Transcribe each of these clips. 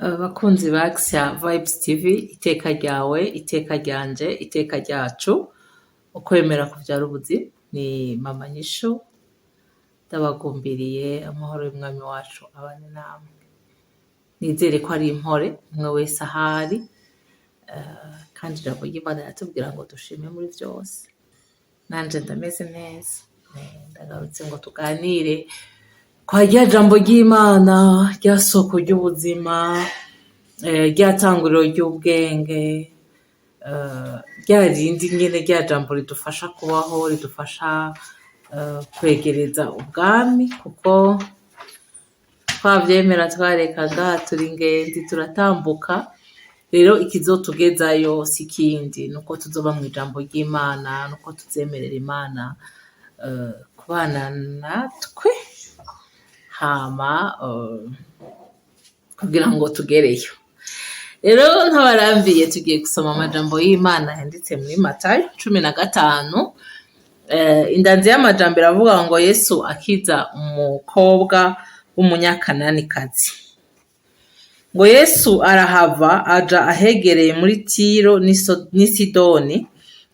Abakunzi ba Axiya Vibes TV, iteka ryawe, iteka ryanje, iteka ryacu, ukwemera kuvyara ubuzi, ni Mama Nyishu, ndabagumbiriye amahoro y'umwami wacu abane namwe. Nizere ko ari impore, umwe wese ahari, kandi ijambo ry'Imana riratubwira ngo dushime muri vyose. Nanje ndameze neza, ndagarutse ngo tuganire kwa rya jambo ry'Imana, rya soko ry'ubuzima, rya tanguriro ry'ubwenge, rya rindi nyene rya jambo ridufasha kubaho, ridufasha kwegereza ubwami, kuko twavyemera twarekaga, turi ingenzi turatambuka. Rero ikizotugezayo si kindi, nuko tuzoba mw'ijambo ry'Imana, nuko tuzemerera Imana kubana natwe, hama kugira ngo tugereyo. Rero ntabarambiye tugiye gusoma amajambo y'Imana yanditse muri Matayo 15. Indanzi y'amajambo iravuga ngo Yesu akiza umukobwa w'umunyakananikazi. Ngo Yesu arahava aja ahegereye muri Tiro n'i Sidoni.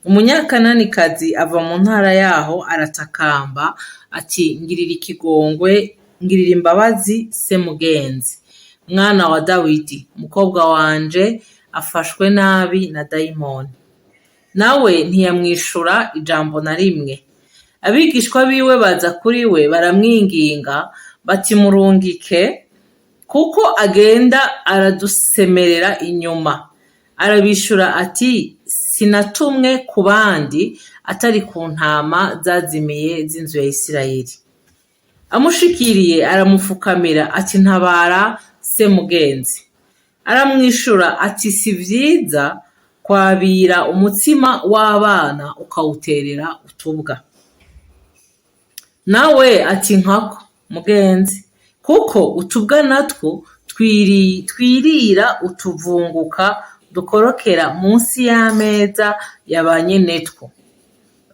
Umunyakananikazi ava mu ntara yaho aratakamba ati, ngirira ikigongwe, ngirira imbabazi se mugenzi, mwana wa Dawidi, umukobwa wanje afashwe nabi na dayimoni. Nawe ntiyamwishura ijambo na rimwe. Abigishwa biwe baza kuri we baramwinginga bati, murungike, kuko agenda aradusemerera inyuma. Arabishura ati, sinatumwe ku bandi atari ku ntama zazimiye z'inzu ya Isirayeli. Amushikiriye aramufukamira ati, ntabara se mugenzi. Aramwishura ati, si vyiza kwabira umutsima w'abana ukawuterera utubwa. Nawe ati, nkako mugenzi, kuko utubwa natwo twirira utuvunguka dukorokera munsi y'ameza ya ba nyenetwo.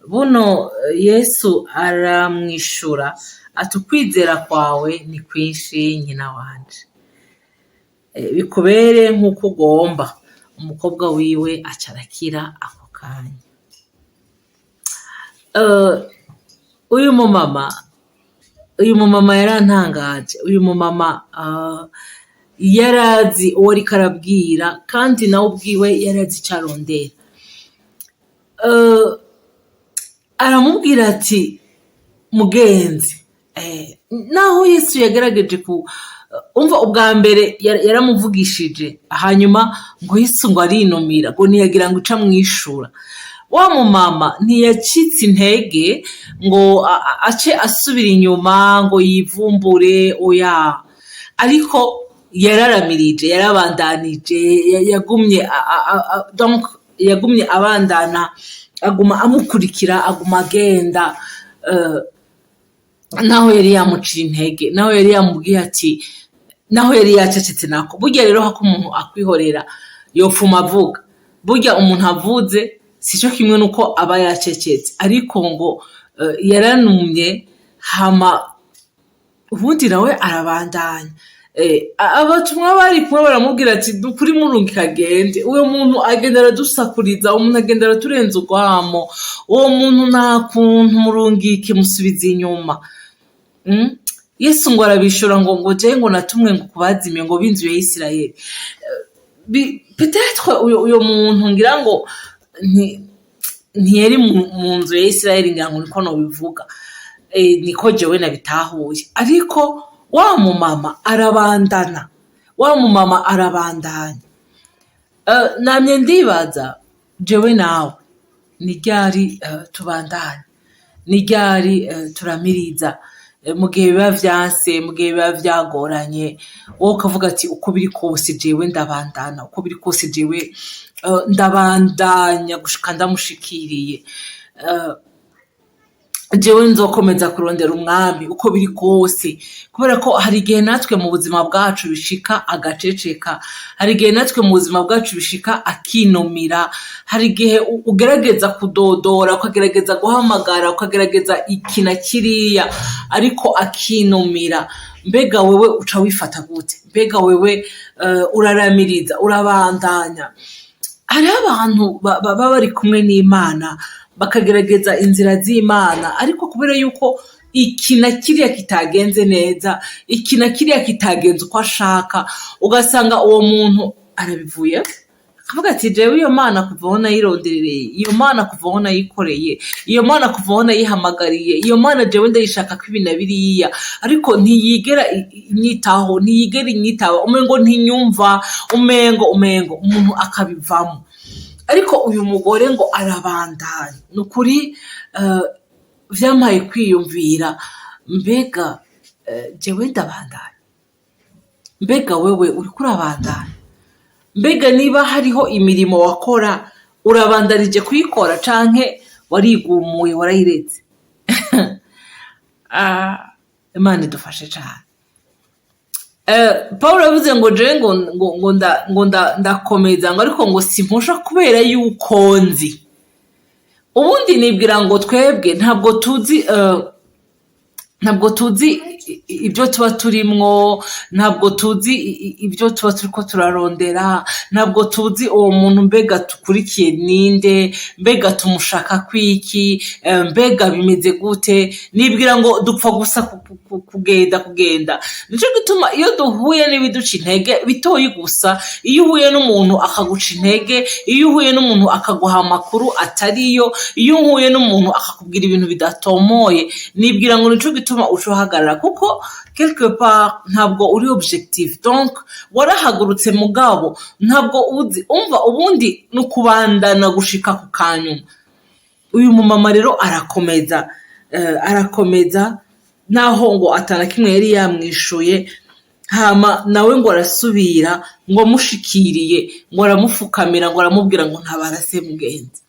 Buno Yesu aramwishura ati, ukwizera kwawe ni kwinshi nyina wanje, bikubere nk'uko ugomba. Umukobwa wiwe aca arakira ako kanya. Uyu mumama yarantangaje. Uyu mumama yarazi uwo ariko arabwira, kandi nawe ubwiwe yarazi ico arondera. Aramubwira ati, mugenzi, naho Yesu yagerageje umva ubwa mbere yaramuvugishije, hanyuma ngo Yesu ngo arinumira, ngo ntiyagira ngo ica mwishura. Wa mumama ntiyacitse intege ngo ace asubira inyuma ngo yivumbure, oya. Ariko yararamirije, yarabandanije, yagumye abandana, aguma amukurikira, aguma agenda, naho yari yamuciye intege, naho yari yamubwiye ati, naho yari yacecetse nako. Burya rero hako umuntu akwihorera yopfuma avuga. Burya umuntu avuze sico kimwe nuko aba yacecetse, ariko ngo yaranumye, hama ubundi nawe arabandanya. Abatumwa bari kumwe baramubwira ati, dukuri murungika agende. Uwo muntu agenda aradusakuriza, uwo muntu agenda araturenza urwamo, uwo muntu nta kuntu murungike musubiza inyuma. Yesu ngo arabishura ngo je ngo natumwe ngo kubazimye ngo b'inzu ya Isirayeli. Peut-être uyo muntu ngira ngo ntiyari mu nzu ya Isirayeli, ngira ngo niko nobivuga, niko jewe nabitahuye. Ariko wa mumama arabandana, wa mumama arabandanya. Namye ndibaza, jewe nawe ni ryari tubandanya, ni ryari turamiriza mu gihe biba vyanse, mu gihe biba vyagoranye, wowe ukavuga ati, uko biri kose jewe ndabandana, uko biri kose jewe ndabandanya gushika ndamushikiriye, jewe nzokomeza kurondera umwami uko biri kose. Kubera ko hari igihe natwe mu buzima bwacu bishika agaceceka, hari igihe natwe mu buzima bwacu bishika akinumira, hari igihe ugerageza kudodora, ukagerageza guhamagara, ukagerageza iki na kiriya, ariko akinumira. mbega wewe uca wifata gute, mbega wewe uraramiriza urabandanya. Hari abantu baba bari kumwe n'Imana bakagerageza inzira z'Imana, ariko kubera yuko iki na kiriya kitagenze neza, iki na kiriya kitagenze uko ashaka, ugasanga uwo muntu arabivuye akavuga ati jewe iyo Mana kuva aho nayironderereye, iyo Mana kuva aho nayikoreye, iyo Mana kuva aho nayihamagariye, iyo Mana jewe ndayishaka ko ibi na biriya, ariko ntiyigera inyitaho, ntiyigera inyitaba, umengo ntinyumva, umengo umuntu akabivamo. Ariko uyu mugore ngo arabandanya. Nukuri vyampaye kwiyumvira, mbega jewe ndabandanya, mbega wewe uriko urabandanya, mbega niba hariho imirimo wakora urabandanije kuyikora canke warigumuye warayiretse? Imana idufashe cane. Paulo yavuze ngo jewe ngo ndakomeza ngo ariko ngo simpusha kubera yuko nzi. Ubundi nibwira ngo twebwe ntabwo tuzi ibyo tuba turimwo, ntabwo tuzi ibyo tuba turiko turarondera, ntabwo tuzi uwo muntu mbega tukurikiye ninde, mbega tumushaka kwiki, mbega bimeze gute. Nibwira ngo dupfa gusa kugenda. Nico gituma iyo duhuye n'ibiduca intege bitoyi gusa, iyo uhuye n'umuntu akaguca intege, iyo uhuye n'umuntu akaguha amakuru atariyo, iyo uhuye n'umuntu akakubwira ibintu bidatomoye, nibwira ngo nico gituma ucohagarara, kuko quelque part ntabwo uri objectif. Donc warahagurutse mugabo ntabwo uzi, umva ubundi nukubandana gushika ku kanyuma. Uyu mumama rero arakomeza naho ngo atana kimwe yari yamwishuye, hama nawe ngo arasubira ngo amushikiriye ngo aramufukamira ngo aramubwira ngo ntabara se mugenzi.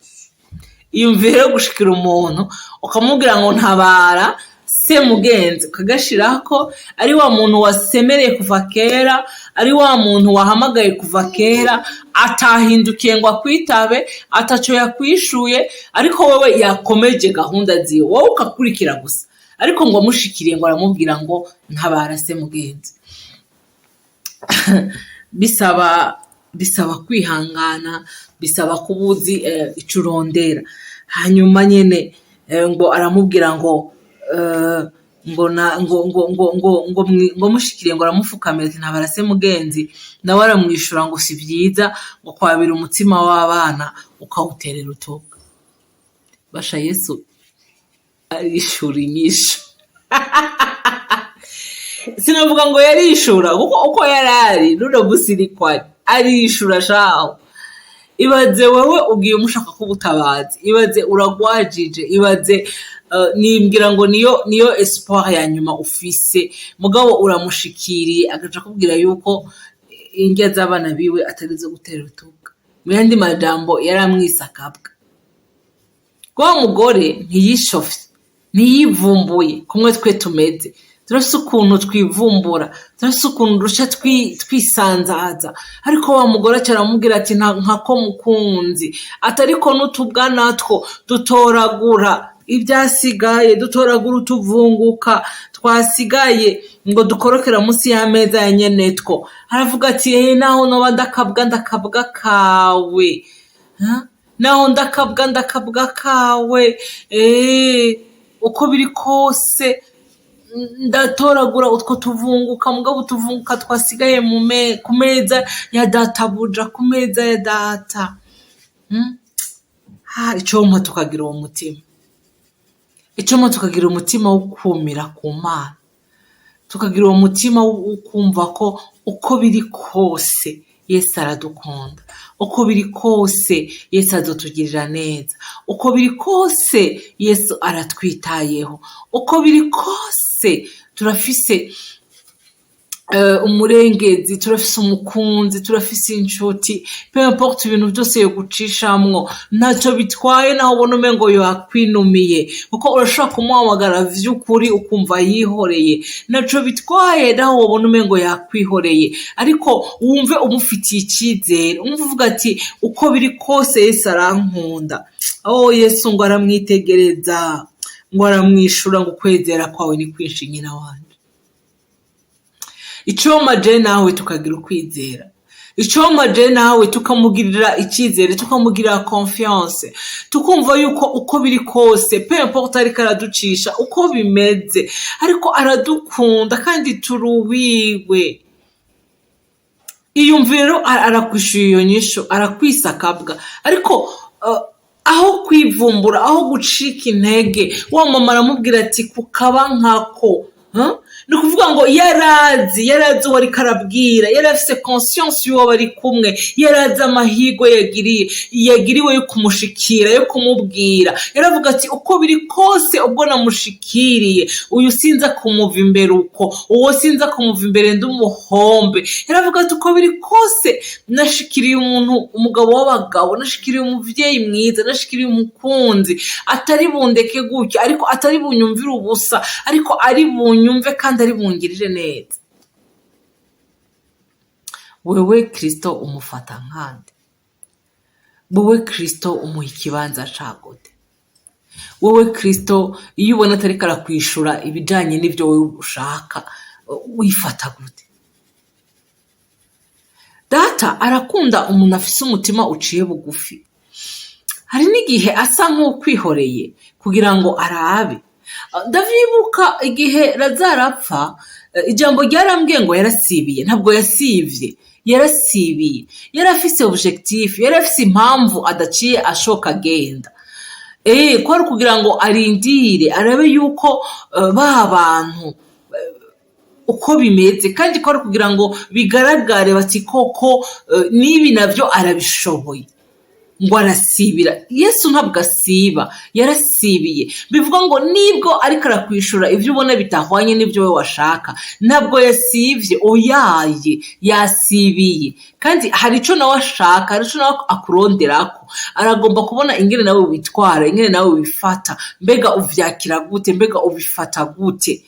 Iyumvire gushikira umuntu ukamubwira ngo ntabara se mugenzi, ukagashirako ari wa muntu wasemereye kuva kera, ari wa muntu wahamagaye kuva kera, atahindukiye ngo akwitabe, ataco yakwishuye, ariko wewe yakomeje gahunda ziwe, wowe ukakurikira gusa, ariko ngo amushikiriye ngo aramubwira ngo ntabara se mugenzi. bisaba kwihangana, bisaba kubuzi ico urondera. Hanyuma nyene ngo aramubwira ngo mushikiriye ngo aramufukamira ati ntabara se mugenzi, nawe aramwishura ngo si vyiza ngo kwabira umutima w'abana ukawuterera utuka. Basha Yesu arishura inyishu. Sinavuga ngo yarishura kuko uko yarari runo musirikwari arishura shaho. Ibaze wewe ugiye umushaka kubutabazi, ibaze uragwajije, ibaze nimbwira ngo niyo espoir ya nyuma ufise, mugabo uramushikiriye agaca kubwira yuko indya z'abana biwe atarizo gutera utuka. Mu yandi majambo yaramwisakabwa. Kwa mugore ntiyishofye, ntiyivumbuye kumwe twe tumeze. Turafise ukuntu twivumbura, turafise ukuntu rusha twisanzaza, ariko wa mugore aramubwira ati nkako mukunzi, atariko n'utubwa natwo dutoragura ibyasigaye, dutoragura utuvunguka twasigaye ngo dukorokera munsi y'ameza ya nyenetwo. Haravuga ati naho noba ndakabwa kawe, naho ndakabwa kawe, uko biri kose ndatoragura utwo tuvunguka, mugabo tuvunguka twasigaye ku meza ya databuja, ku meza ya data. Icompa tukagira uwo mutima, icompa tukagira umutima wo kumira ku Mana, tukagira uwo mutima wo kumva ko uko biri kose Yesu aradukunda, uko biri kose Yesu azotugirira neza, uko biri kose Yesu aratwitayeho, uko biri kose turafise umurengezi, turafise umukunzi, turafise inshuti. Peu importe ibintu byose yo gucishamwo, ntacyo bitwaye naho ubona umengo yakwinumiye, kuko urashobora kumuhamagara vy'ukuri ukumva yihoreye. Ntacyo bitwaye naho ubona umengo yakwihoreye, ariko wumve umufitiye icizere, umve uvuga ati uko biri kose Yesu arankunda. Yesu ngo aramwitegereza, ngo aramwishura ngo kwezera kwawe ni kwinshi nyina wanje. icoma je nawe tukagira ukwizera, icoma je nawe tukamugirira icyizere, tukamugirira confiance, tukumva yuko uko biri kose peu importe ariko araducisha uko bimeze ariko aradukunda kandi turuwiwe. Iyumviro arakwishyuye iyo nyisho, arakwisakabwa, ariko aho kwivumbura, aho gucika intege, wa mama aramubwira ati kukaba nkako. Ni ukuvuga ngo yarazi uwo ariko arabwira, yari afise conscience y'uwo bari kumwe, yarazi amahirwe yagiriwe yo kumushikira, yo kumubwira. Yaravuga ati uko biri kose ubwo namushikiriye uyu sinza kumuva imbere uwo sinza kumuva imbere ndumuhombe. Yaravuga ati uko biri kose nashikiriye umugabo w'abagabo, nashikiriye umuvyeyi mwiza, nashikiriye umukunzi atari bundeke gutyo, ariko atari bunyumvire ubusa, ariko ari bunyumve kandi ari bungirire neza. Wewe Kristo umufata nkande? Wewe Kristo umuha ikibanza cagote? Wewe Kristo iyo ubona atariko arakwishura ibijanye n'ivyo wewe ushaka wifata gute? Data arakunda umuntu afise umutima uciye bugufi. Hari n'igihe asa nk'ukwihoreye kugira ngo arabe. Ndavyibuka igihe Lazaro apfa, ijambo ryarambwiye ngo yarasibiye. Ntabwo yasivye, yarasibiye. Yari afise objectif, yari afise impamvu adaciye ashoka agenda. Kwari kugira ngo arindire arabe yuko ba bantu uko bimeze, kandi kwari kugira ngo bigaragare bati koko nibi navyo arabishoboye, ngo arasibira. Yesu ntabwo asiba, yarasibiye. Bivuga ngo nibwo ariko arakwishura ivyo ubona bitahwanye n'ivyo we washaka, ntabwo yasivye, oyaye yasibiye. Kandi hari ico nawe ashaka, hari ico nawe akuronderako. Aragomba kubona ingene nawe witwara, ingene nawe wifata, mbega uvyakira gute, mbega ubifata gute.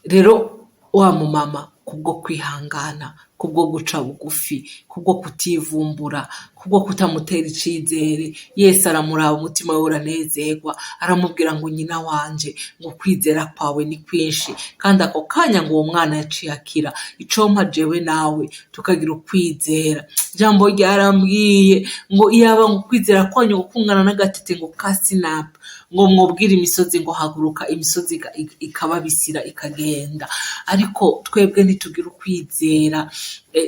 Rero wa mumama kubwo kwihangana, kubwo guca bugufi, kubwo kutivumbura, kubwo kutamutera icizere, Yesu aramuraba, umutima we uranezerwa, aramubwira ngo nyina wanje, ngo kwizera kwawe ni kwinshi, kandi ako kanya ngo uwo mwana yaciye akira. Icompa jewe nawe tukagira ukwizera. Jambo ryarambwiye ngo iyaba ngo kwizera kwanyu gukungana n'agatete ngo kasinapa, ngo mwobwira imisozi ngo haguruka, imisozi ikababisira ikagenda. Ariko twebwe ntitugira ukwizera,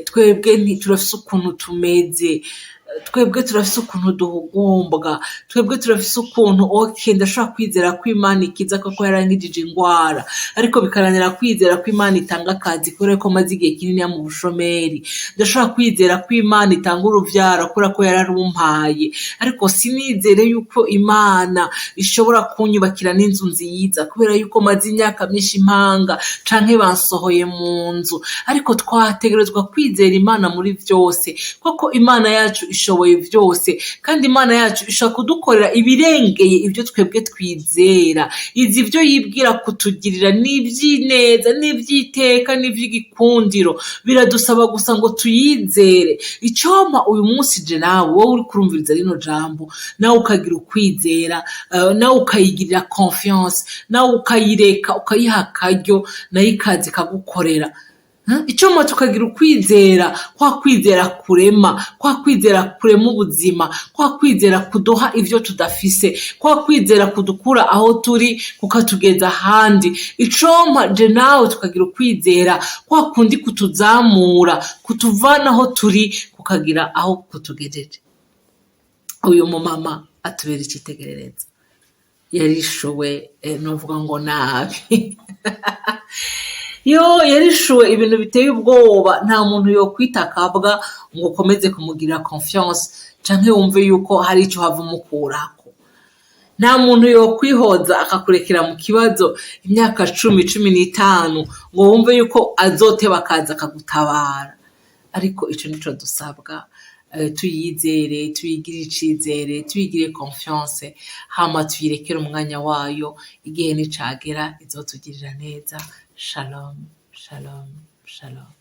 twebwe ntiturafise ukuntu tumeze, twebwe turafise ukuntu duhugumbwa, twebwe turafise ukuntu ndashobora kwizera ko Imana ikiza koko yarangijije ingwara, ariko bikaranira kwizera ko Imana itanga akazi kubera ko maze igihe kinini mu bushomeri. Ndashobora kwizera ko Imana itanga uruvyaro kubera ko yararumpaye, ariko sinizere yuko Imana ishobora kunyubakira n'inzu nziza kubera yuko maze imyaka myinshi impanga canke bansohoye mu nzu. Ariko twategerezwa kwizera Imana muri vyose, kuko Imana yacu ishoboye vyose, kandi Imana yacu ishobora kudukorera ibirengeye ivyo twebwe twizera. Izi ivyo yibwira kutugirira n'ivyineza, n'ivyiteka, n'ivy'igikundiro, biradusaba gusa ngo tuyizere. Icompa uyu munsi je nawe, wowe uri kurumviriza rino jambo, nawe ukagira ukwizera, nawe ukayigirira confiance, nawe ukayireka, ukayiha akaryo, nayo ikaza ikagukorera. Icoma tukagira ukwizera, kwa kwizera kurema, kwa kwizera kurema ubuzima, kwa kwizera kuduha ivyo tudafise, kwa kwizera kudukura aho turi kukatugeza ahandi. Icompa je nawe tukagira ukwizera, kwa kundi kutuzamura, kutuvana aho turi kukagira aho kutugejeje. Uyu mumama atubera icitegerereza, yarishowe novuga ngo nabi. Yarishuwe ibintu biteye ubwoba. Nta muntu yokwita akabwa ngo ukomeze kumugirira confiance canke wumve yuko hari ico hava umukurako. Nta muntu yokwihoza akakurekera mu kibazo imyaka 10-15 ngo wumve yuko azoteba akaza akagutabara. Ariko ico nico dusabwa, tuyizere, tuyigirire icizere, tuyigire confiance, hama tuyirekere umwanya wayo. Igihe nicagera izotugirira neza. Shalom, shalom, shalom.